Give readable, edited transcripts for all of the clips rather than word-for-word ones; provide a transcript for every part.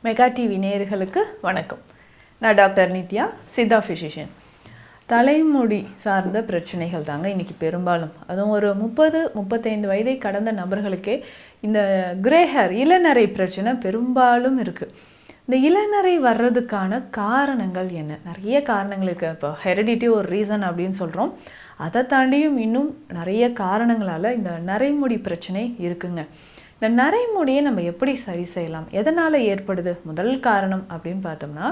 Mega TV நேயர்களுக்கு வணக்கம். நான் டாக்டர் நித்யா, சித்தா ஃபிசிஷியன். தலைமுடி சார்ந்த பிரச்சனைகள் தாங்க இன்றைக்கி பெரும்பாலும், அதுவும் ஒரு 30-35 வயதை கடந்த நபர்களுக்கே இந்த கிரே ஹேர் இளநரை பிரச்சனை பெரும்பாலும் இருக்குது. இந்த இளநரை வர்றதுக்கான காரணங்கள் என்ன? நிறைய காரணங்கள் இருக்குது. இப்போ ஹெரிடிட்டி ஒரு ரீசன் அப்படின்னு சொல்கிறோம். அதை தாண்டியும் இன்னும் நிறைய காரணங்களால் இந்த நரைமுடி பிரச்சனை இருக்குங்க. இந்த நரைமுடியை நம்ம எப்படி சரி செய்யலாம்? எதனால் ஏற்படுது? முதல் காரணம் அப்படின்னு பார்த்தோம்னா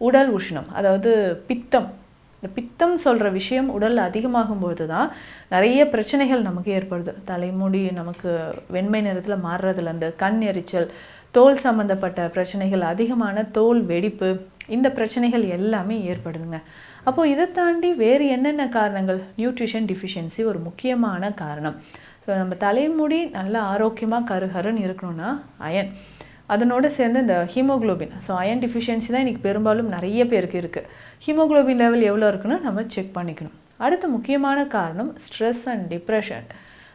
உடல் உஷ்ணம், அதாவது பித்தம். இந்த பித்தம் சொல்கிற விஷயம் உடல் அதிகமாகும்போது தான் நிறைய பிரச்சனைகள் நமக்கு ஏற்படுது. தலைமுடி நமக்கு வெண்மை நிறத்தில் மாறுறதுலேருந்து கண் எரிச்சல், தோல் சம்மந்தப்பட்ட பிரச்சனைகள், அதிகமான தோல் வெடிப்பு, இந்த பிரச்சனைகள் எல்லாமே ஏற்படுதுங்க. அப்போது இதை தாண்டி வேறு என்னென்ன காரணங்கள்? நியூட்ரிஷன் டிஃபிஷியன்சி ஒரு முக்கியமான காரணம். ஸோ நம்ம தலைமுடி நல்லா ஆரோக்கியமாக கருகருன்னு இருக்கணும்னா அயன், அதனோடு சேர்ந்து இந்த ஹீமோக்ளோபின். ஸோ அயன் டிஃபிஷியன்சி தான் இன்றைக்கி பெரும்பாலும் நிறைய பேருக்கு இருக்குது. ஹீமோக்ளோபின் லெவல் எவ்வளோ இருக்குன்னு நம்ம செக் பண்ணிக்கணும். அடுத்து முக்கியமான காரணம் ஸ்ட்ரெஸ் அண்ட் டிப்ரெஷன்.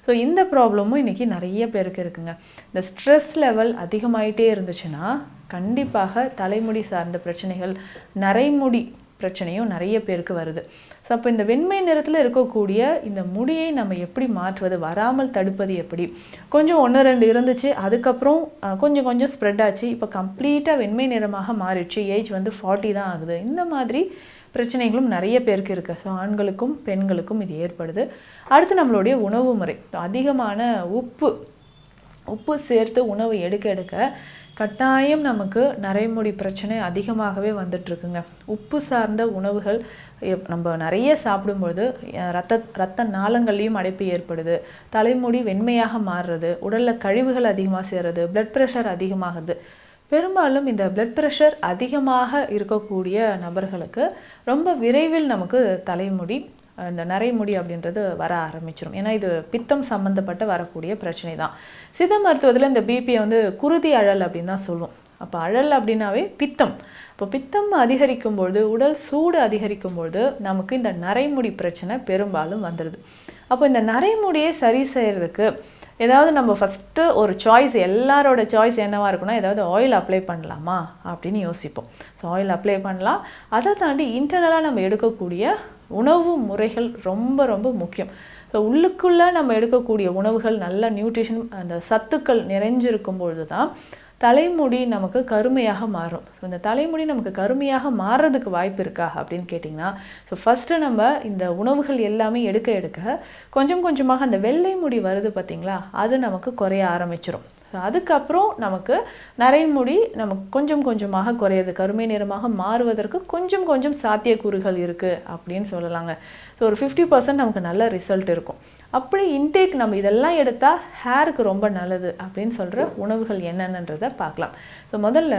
ஸோ இந்த ப்ராப்ளமும் இன்றைக்கி நிறைய பேருக்கு இருக்குங்க. இந்த ஸ்ட்ரெஸ் லெவல் அதிகமாகிட்டே இருந்துச்சுன்னா கண்டிப்பாக தலைமுடி சார்ந்த பிரச்சனைகள், நரைமுடி பிரச்சனையும் நிறைய பேருக்கு வருது. ஸோ அப்போ இந்த வெண்மை நிறத்தில் இருக்கக்கூடிய இந்த முடியை நம்ம எப்படி மாற்றுவது, வராமல் தடுப்பது எப்படி? கொஞ்சம் 1-2 இருந்துச்சு, அதுக்கப்புறம் கொஞ்சம் கொஞ்சம் ஸ்ப்ரெட் ஆச்சு, இப்போ கம்ப்ளீட்டாக வெண்மை நிறமாக மாறிடுச்சு, ஏஜ் வந்து 40 தான் ஆகுது. இந்த மாதிரி பிரச்சனைகளும் நிறைய பேருக்கு இருக்குது. ஸோ ஆண்களுக்கும் பெண்களுக்கும் இது ஏற்படுது. அடுத்து நம்மளுடைய உணவு முறை, அதிகமான உப்பு சேர்த்து உணவு எடுக்க கட்டாயம் நமக்கு நரைமுடி பிரச்சனை அதிகமாகவே வந்துட்டுருக்குங்க. உப்பு சார்ந்த உணவுகள் நம்ம நிறைய சாப்பிடும்பொழுது ரத்த நாளங்கள்லேயும் அடைப்பு ஏற்படுது, தலைமுடி வெண்மையாக மாறுறது, உடலில் கழிவுகள் அதிகமாக சேர்றது, பிளட் ப்ரெஷர் அதிகமாகுது. பெரும்பாலும் இந்த பிளட் ப்ரெஷர் அதிகமாக இருக்கக்கூடிய நபர்களுக்கு ரொம்ப விரைவில் நமக்கு தலைமுடி, இந்த நரைமுடி அப்படின்றது வர ஆரம்பிச்சிடும். ஏன்னா இது பித்தம் சம்மந்தப்பட்ட வரக்கூடிய பிரச்சனை தான். சித்த மருத்துவத்தில் இந்த பிபியை வந்து குருதி அழல் அப்படின்னு தான் சொல்லுவோம். அப்போ அழல் அப்படின்னாவே பித்தம். இப்போ பித்தம் அதிகரிக்கும்பொழுது, உடல் சூடு அதிகரிக்கும்பொழுது நமக்கு இந்த நரைமுடி பிரச்சனை பெரும்பாலும் வந்துடுது. அப்போ இந்த நரைமுடியை சரி செய்கிறதுக்கு ஏதாவது நம்ம ஃபஸ்ட்டு ஒரு சாய்ஸ், எல்லாரோட சாய்ஸ் என்னவாக இருக்குன்னா ஏதாவது ஆயில் அப்ளை பண்ணலாமா அப்படின்னு யோசிப்போம். ஸோ ஆயில் அப்ளை பண்ணலாம். அதை தாண்டி இன்டர்னலாக நம்ம எடுக்கக்கூடிய உணவு முறைகள் ரொம்ப ரொம்ப முக்கியம். ஸோ உள்ளுக்குள்ளே நம்ம எடுக்கக்கூடிய உணவுகள் நல்ல நியூட்ரிஷன், அந்த சத்துக்கள் நிறைஞ்சிருக்கும் பொழுது தான் தலைமுடி நமக்கு கருமையாக மாறும். ஸோ இந்த தலைமுடி நமக்கு கருமையாக மாறுறதுக்கு வாய்ப்பு இருக்கா அப்படின்னு கேட்டிங்கன்னா, ஸோ ஃபஸ்ட்டு நம்ம இந்த உணவுகள் எல்லாமே எடுக்க கொஞ்சம் கொஞ்சமாக அந்த வெள்ளை முடி வருது பார்த்திங்களா, அது நமக்கு குறைய ஆரம்பிச்சிடும். ஸோ அதுக்கப்புறம் நமக்கு நரைமுடி நமக்கு கொஞ்சம் கொஞ்சமாக குறையுது, கருமை நிறமாக மாறுவதற்கு கொஞ்சம் கொஞ்சம் சாத்தியக்கூறுகள் இருக்குது அப்படின்னு சொல்லலாங்க. ஸோ ஒரு 50% நமக்கு நல்ல ரிசல்ட் இருக்கும். அப்படி இன்டேக் நம்ம இதெல்லாம் எடுத்தால் ஹேருக்கு ரொம்ப நல்லது அப்படின்னு சொல்கிற உணவுகள் என்னென்னன்றதை பார்க்கலாம். ஸோ முதல்ல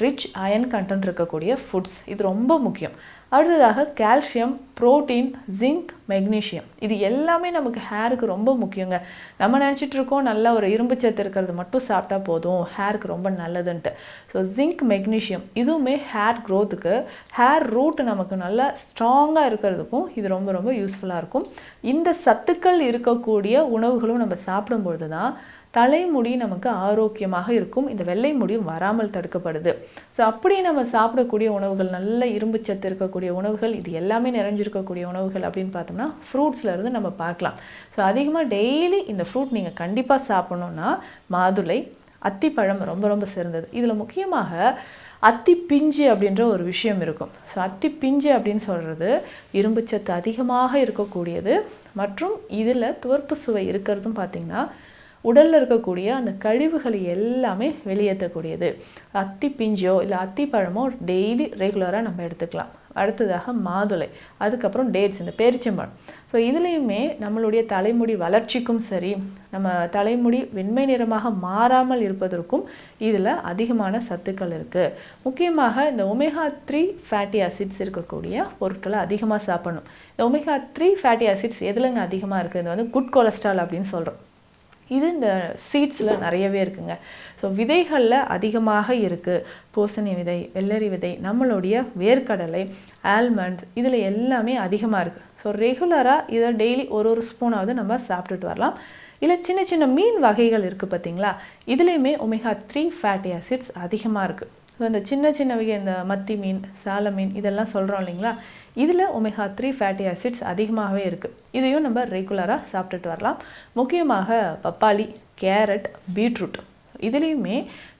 ரிச் அயன் கண்டென்ட் இருக்கக்கூடிய ஃபுட்ஸ், இது ரொம்ப முக்கியம். அடுத்ததாக கால்சியம், புரோட்டீன், ஜிங்க், மெக்னீஷியம், இது எல்லாமே நமக்கு ஹேருக்கு ரொம்ப முக்கியங்க. நம்ம நினச்சிட்டு இருக்கோம் நல்லா ஒரு இரும்பு சத்து இருக்கிறது மட்டும் சாப்பிட்டா போதும், ஹேருக்கு ரொம்ப நல்லதுன்ட்டு. ஸோ ஜிங்க், மெக்னீஷியம் இதுவுமே ஹேர் க்ரோத்துக்கு, ஹேர் ரூட் நமக்கு நல்லா ஸ்ட்ராங்காக இருக்கிறதுக்கும் இது ரொம்ப ரொம்ப யூஸ்ஃபுல்லாக இருக்கும். இந்த சத்துக்கள் இருக்கக்கூடிய உணவுகளும் நம்ம சாப்பிடும்பொழுது தான் தலைமுடி நமக்கு ஆரோக்கியமாக இருக்கும், இந்த வெள்ளை முடியும் வராமல் தடுக்கப்படுது. ஸோ அப்படி நம்ம சாப்பிடக்கூடிய உணவுகள், நல்ல இரும்பு சத்து இருக்கக்கூடிய உணவுகள், இது எல்லாமே நிறைஞ்சிருக்கக்கூடிய உணவுகள் அப்படின்னு பார்த்தோம்னா ஃப்ரூட்ஸ்லேருந்து நம்ம பார்க்கலாம். ஸோ அதிகமாக டெய்லி இந்த ஃப்ரூட் நீங்கள் கண்டிப்பாக சாப்பிட்ணுன்னா மாதுளை, அத்திப்பழம் ரொம்ப ரொம்ப சிறந்தது. இதில் முக்கியமாக அத்தி பிஞ்சு அப்படின்ற ஒரு விஷயம் இருக்கும். ஸோ அத்தி பிஞ்சு அப்படின்னு சொல்கிறது இரும்பு சத்து அதிகமாக இருக்கக்கூடியது, மற்றும் இதில் துவர்ப்பு சுவை இருக்கிறதும் பார்த்திங்கன்னா உடலில் இருக்கக்கூடிய அந்த கழிவுகளை எல்லாமே வெளியேற்றக்கூடியது. அத்தி பிஞ்சோ இல்லை அத்திப்பழமோ டெய்லி ரெகுலராக நம்ம எடுத்துக்கலாம். அடுத்ததாக மாதுளை, அதுக்கப்புறம் டேட்ஸ், இந்த பேரிச்சம்பழம். ஸோ இதுலேயுமே நம்மளுடைய தலைமுடி வளர்ச்சிக்கும் சரி, நம்ம தலைமுடி வெண்மை நிறமாக மாறாமல் இருப்பதற்கும் இதில் அதிகமான சத்துக்கள் இருக்குது. முக்கியமாக இந்த ஒமேகா 3 ஃபேட்டி ஆசிட்ஸ் இருக்கக்கூடிய பொருட்களை அதிகமாக சாப்பிடணும். இந்த ஒமேகா 3 ஃபேட்டி ஆசிட்ஸ் எதுலங்க அதிகமாக இருக்குது? இது வந்து குட் கொலஸ்ட்ரால் அப்படின்னு சொல்கிறோம். இது இந்த சீட்ஸில் நிறையவே இருக்குங்க. ஸோ விதைகளில் அதிகமாக இருக்குது. பூசணி விதை, வெள்ளரி விதை, நம்மளுடைய வேர்க்கடலை, ஆல்மண்ட், இதில் எல்லாமே அதிகமாக இருக்குது. ஸோ ரெகுலராக இதை டெய்லி ஒரு ஸ்பூனாவது நம்ம சாப்பிட்டுட்டு வரலாம். இல்லை சின்ன சின்ன மீன் வகைகள் இருக்குது பார்த்தீங்களா, இதுலேயுமே ஒமேகா 3 ஃபேட்டி ஆசிட்ஸ் அதிகமாக இருக்குது. ஸோ இந்த சின்ன சின்னவைக இந்த மத்தி மீன், சால மீன் இதெல்லாம் சொல்கிறோம் இல்லைங்களா, இதில் ஒமேகா 3 ஃபேட்டி ஆசிட்ஸ் அதிகமாகவே இருக்குது. இதையும் நம்ம ரெகுலராக சாப்பிட்டுட்டு வரலாம். முக்கியமாக பப்பாளி, கேரட், பீட்ரூட் இதுலேயுமே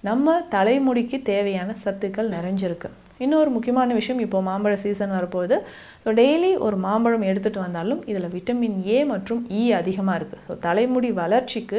நம்ம தலைமுடிக்கு தேவையான சத்துக்கள் நிறைஞ்சிருக்கு. இன்னொரு முக்கியமான விஷயம், இப்போது மாம்பழ சீசன் வரப்போகுது. ஸோ டெய்லி ஒரு மாம்பழம் எடுத்துகிட்டு வந்தாலும் இதில் விட்டமின் ஏ மற்றும் இ அதிகமாக இருக்குது. ஸோ தலைமுடி வளர்ச்சிக்கு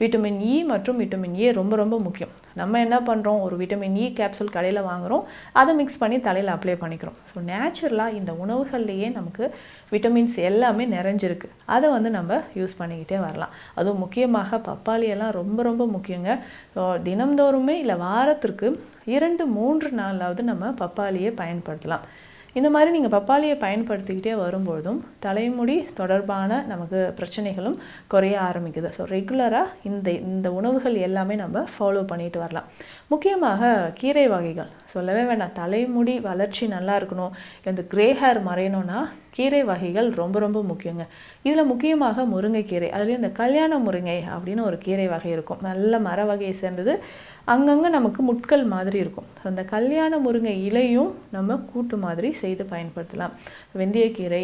விட்டமின் இ மற்றும் விட்டமின் ஏ ரொம்ப ரொம்ப முக்கியம். நம்ம என்ன பண்ணுறோம், ஒரு விட்டமின் இ கேப்சூல் கடையில் வாங்குகிறோம், அதை மிக்ஸ் பண்ணி தலையில் அப்ளை பண்ணிக்கிறோம். ஸோ நேச்சுரலாக இந்த உணவுகள்லேயே நமக்கு விட்டமின்ஸ் எல்லாமே நிறைஞ்சிருக்கு. அதை நம்ம யூஸ் பண்ணிக்கிட்டே வரலாம். அதுவும் முக்கியமாக பப்பாளியெல்லாம் ரொம்ப ரொம்ப முக்கியங்க. ஸோ தினம்தோறுமே இல்லை வாரத்திற்கு 2-3 நாளாவது நம்ம பப்பாளியை பயன்படுத்தலாம். இந்த மாதிரி நீங்கள் பப்பாளியை பயன்படுத்திக்கிட்டே வரும்பொழுதும் தலைமுடி தொடர்பான நமக்கு பிரச்சனைகளும் குறைய ஆரம்பிக்குது. ஸோ ரெகுலராக இந்த உணவுகள் எல்லாமே நம்ம ஃபாலோ பண்ணிட்டு வரலாம். முக்கியமாக கீரை வகைகள் சொல்லவே வேண்டாம். தலைமுடி வளர்ச்சி நல்லா இருக்கணும், இல்லை இந்த கிரே ஹேர் மறையணும்னா கீரை வகைகள் ரொம்ப ரொம்ப முக்கியங்க. இதில் முக்கியமாக முருங்கைக்கீரை, அதுலேயும் இந்த கல்யாண முருங்கை அப்படின்னு ஒரு கீரை வகை இருக்கும். நல்ல மர வகையை சேர்ந்தது. அங்கங்கே நமக்கு முட்கள் மாதிரி இருக்கும். ஸோ அந்த கல்யாண முருங்கை இலையும் நம்ம கூட்டு மாதிரி செய்து பயன்படுத்தலாம். வெந்தயக்கீரை,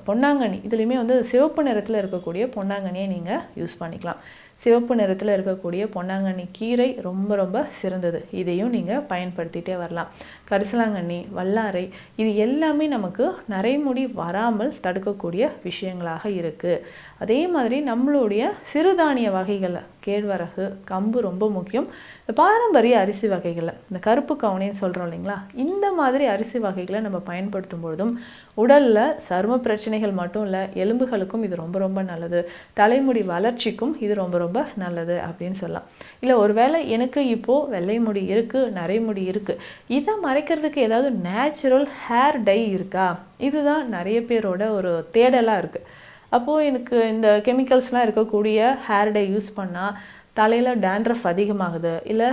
பொன்னாங்கண்ணி இதுலேயுமே சிவப்பு நிறத்தில் இருக்கக்கூடிய பொன்னாங்கண்ணியை நீங்கள் யூஸ் பண்ணிக்கலாம். சிவப்பு நிறத்தில் இருக்கக்கூடிய பொன்னாங்கண்ணி கீரை ரொம்ப ரொம்ப சிறந்தது. இதையும் நீங்கள் பயன்படுத்திகிட்டே வரலாம். கரிசலாங்கண்ணி, வல்லாரை இது எல்லாமே நமக்கு நரைமுடி வராமல் தடுக்கக்கூடிய விஷயங்களாக இருக்குது. அதே மாதிரி நம்மளுடைய சிறுதானிய வகைகளில் கேழ்வரகு, கம்பு ரொம்ப முக்கியம். இந்த பாரம்பரிய அரிசி வகைகளில் இந்த கருப்பு கவுனின்னு சொல்கிறோம் இல்லைங்களா, இந்த மாதிரி அரிசி வகைகளை நம்ம பயன்படுத்தும் பொழுதும் உடலில் சரும பிரச்சனைகள் மட்டும் இல்லை, எலும்புகளுக்கும் இது ரொம்ப ரொம்ப நல்லது. தலைமுடி வளர்ச்சிக்கும் இது ரொம்ப ரொம்ப நல்லது அப்படின்னு சொல்லலாம். இல்லை ஒருவேளை எனக்கு இப்போது வெள்ளை முடி இருக்குது, நரைமுடி இருக்குது, இதை மறைக்கிறதுக்கு ஏதாவது நேச்சுரல் ஹேர் டை இருக்கா? இதுதான் நிறைய பேரோட ஒரு தேடலாக இருக்குது. அப்போது எனக்கு இந்த கெமிக்கல்ஸ்லாம் இருக்கக்கூடிய ஹேர் டை யூஸ் பண்ணால் தலையில் டேண்ட்ரஃப் அதிகமாகுது, இல்லை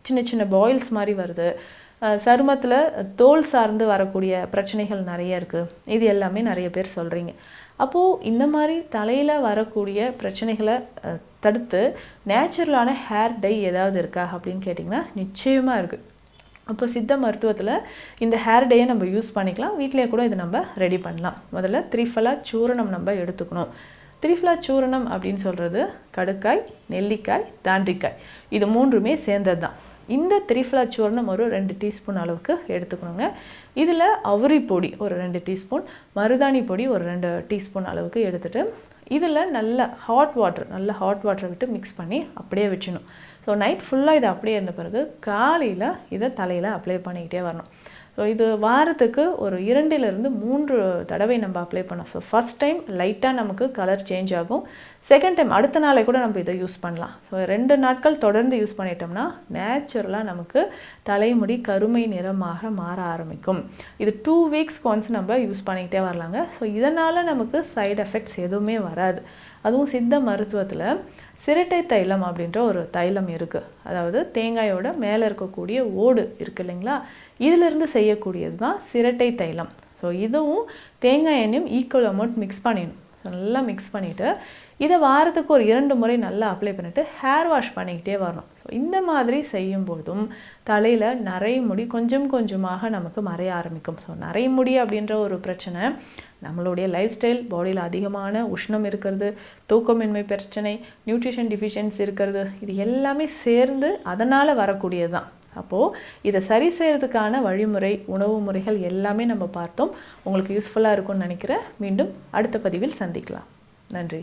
சின்ன சின்ன பாயில்ஸ் மாதிரி வருது, சருமத்தில் தோல் சார்ந்து வரக்கூடிய பிரச்சனைகள் நிறைய இருக்குது, இது எல்லாமே நிறைய பேர் சொல்கிறீங்க. அப்போது இந்த மாதிரி தலையில் வரக்கூடிய பிரச்சனைகளை தடுத்து நேச்சுரலான ஹேர் டை ஏதாவது இருக்கா அப்படின்னு கேட்டிங்கன்னா நிச்சயமாக இருக்குது. அப்போ சித்த மருத்துவத்தில் இந்த ஹேர் டேயை நம்ம யூஸ் பண்ணிக்கலாம். வீட்டிலே கூட இதை நம்ம ரெடி பண்ணலாம். முதல்ல திரிஃபலா சூரணம் நம்ம எடுத்துக்கணும். திரிஃபலா சூரணம் அப்படின்னு சொல்கிறது கடுக்காய், நெல்லிக்காய், தாண்டிக்காய் இது மூன்றுமே சேர்ந்தது தான். இந்த திரிஃபலா சூரணம் ஒரு 2 டீஸ்பூன் அளவுக்கு எடுத்துக்கணுங்க. இதில் அவுரி பொடி ஒரு 2 டீஸ்பூன், மருதாணி பொடி ஒரு 2 டீஸ்பூன் அளவுக்கு எடுத்துகிட்டு இதில் நல்ல ஹாட் வாட்டரை விட்டு மிக்ஸ் பண்ணி அப்படியே வச்சிடணும். ஸோ நைட் ஃபுல்லாக இதை அப்படியே இருந்த பிறகு காலையில் இதை தலையில் அப்ளை பண்ணிக்கிட்டே வரணும். ஸோ இது வாரத்துக்கு ஒரு 2-3 தடவை நம்ம அப்ளை பண்ணோம். ஸோ ஃபஸ்ட் டைம் லைட்டாக நமக்கு கலர் சேஞ்ச் ஆகும். செகண்ட் டைம் அடுத்த நாளே கூட நம்ம இதை யூஸ் பண்ணலாம். ஸோ 2 நாட்கள் தொடர்ந்து யூஸ் பண்ணிட்டோம்னா நேச்சுரலாக நமக்கு தலைமுடி கருமை நிறமாக மாற ஆரம்பிக்கும். இது 2 வீக்ஸ்க்கு ஒன்ஸ் நம்ம யூஸ் பண்ணிக்கிட்டே வரலாங்க. ஸோ இதனால் நமக்கு சைடு எஃபெக்ட்ஸ் எதுவுமே வராது. அதுவும் சித்த மருத்துவத்தில் சிரட்டை தைலம் அப்படின்ற ஒரு தைலம் இருக்குது. அதாவது தேங்காயோட மேலே இருக்கக்கூடிய ஓடு இருக்குது இல்லைங்களா, இதிலிருந்து செய்யக்கூடியது தான் சிரட்டை தைலம். ஸோ இதுவும் தேங்காய் எண்ணெயும் ஈக்குவல் அமௌண்ட் மிக்ஸ் பண்ணிடணும். நல்லா மிக்ஸ் பண்ணிவிட்டு இதை வாரத்துக்கு ஒரு 2 முறை நல்லா அப்ளை பண்ணிவிட்டு ஹேர் வாஷ் பண்ணிக்கிட்டே வரணும். ஸோ இந்த மாதிரி செய்யும்போதும் தலையில் நரைமுடி கொஞ்சம் கொஞ்சமாக நமக்கு மறைய ஆரம்பிக்கும். ஸோ நரைமுடி அப்படின்ற ஒரு பிரச்சனை நம்மளுடைய லைஃப் ஸ்டைல், பாடியில் அதிகமான உஷ்ணம் இருக்கிறது, தூக்கமின்மை பிரச்சனை, நியூட்ரிஷன் டிஃபிஷியன்சி இருக்கிறது, இது எல்லாமே சேர்ந்து அதனால் வரக்கூடியது தான். அப்போது இதை சரி செய்கிறதுக்கான வழிமுறை, உணவு முறைகள் எல்லாமே நம்ம பார்த்தோம். உங்களுக்கு யூஸ்ஃபுல்லாக இருக்கும்னு நினைக்கிறேன். மீண்டும் அடுத்த பதிவில் சந்திக்கலாம். நன்றி.